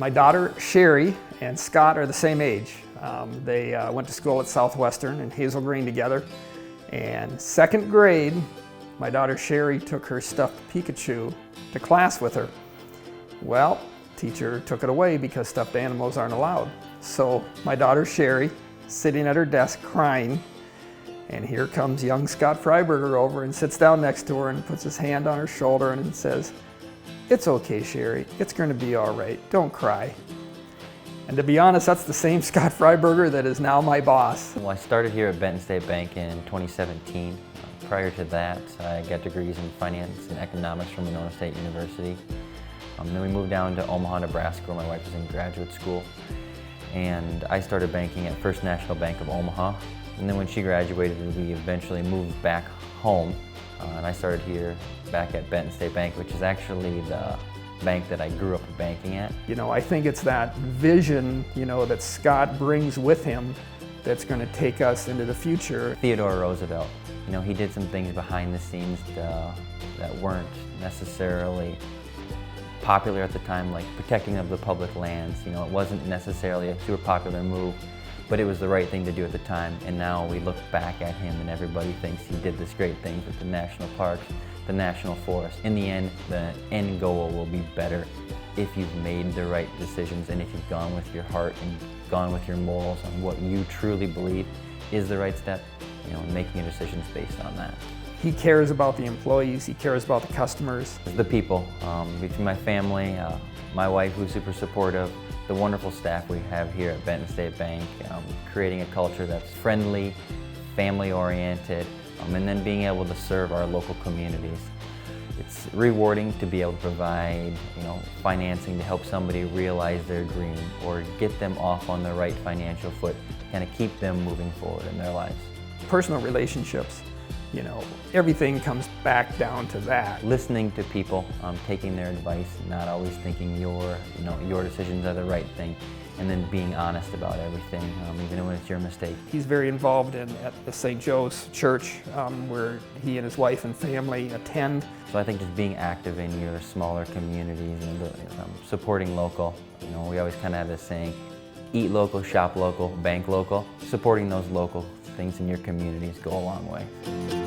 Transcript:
My daughter Sherry and Scott are the same age. They went to school at Southwestern in Hazel Green together. And second grade, my daughter Sherry took her stuffed Pikachu to class with her. Well, teacher took it away because stuffed animals aren't allowed. So my daughter Sherry, sitting at her desk crying, and here comes young Scott Freiburger over and sits down next to her and puts his hand on her shoulder and says, "It's okay, Sherry, it's going to be all right, don't cry." And to be honest, that's the same Scott Freiburger that is now my boss. Well, I started here at Benton State Bank in 2017. Prior to that, I got degrees in finance and economics from Benton State University. Then we moved down to Omaha, Nebraska, where my wife was in graduate school. And I started banking at First National Bank of Omaha. And then when she graduated, we eventually moved back home. And I started here back at Benton State Bank, which is actually the bank that I grew up banking at. You know, I think it's that vision, you know, that Scott brings with him that's going to take us into the future. Theodore Roosevelt, you know, he did some things behind the scenes that weren't necessarily popular at the time, like protecting of the public lands. You know, it wasn't necessarily a super popular move, but it was the right thing to do at the time. And now we look back at him and everybody thinks he did this great thing with the national parks, the national forest. In the end goal will be better if you've made the right decisions and if you've gone with your heart and gone with your morals on what you truly believe is the right step, you know, and making your decisions based on that. He cares about the employees, he cares about the customers. The people, between my family, my wife who's super supportive, the wonderful staff we have here at Benton State Bank, creating a culture that's friendly, family-oriented, and then being able to serve our local communities. It's rewarding to be able to provide, you know, financing to help somebody realize their dream or get them off on the right financial foot, kind of keep them moving forward in their lives. Personal relationships, you know, everything comes back down to that. Listening to people, taking their advice, not always thinking your decisions are the right thing, and then being honest about everything, even when it's your mistake. He's very involved at the St. Joe's Church, where he and his wife and family attend. So I think just being active in your smaller communities and supporting local. You know, we always kind of have this saying, eat local, shop local, bank local. Supporting those local things in your communities go a long way.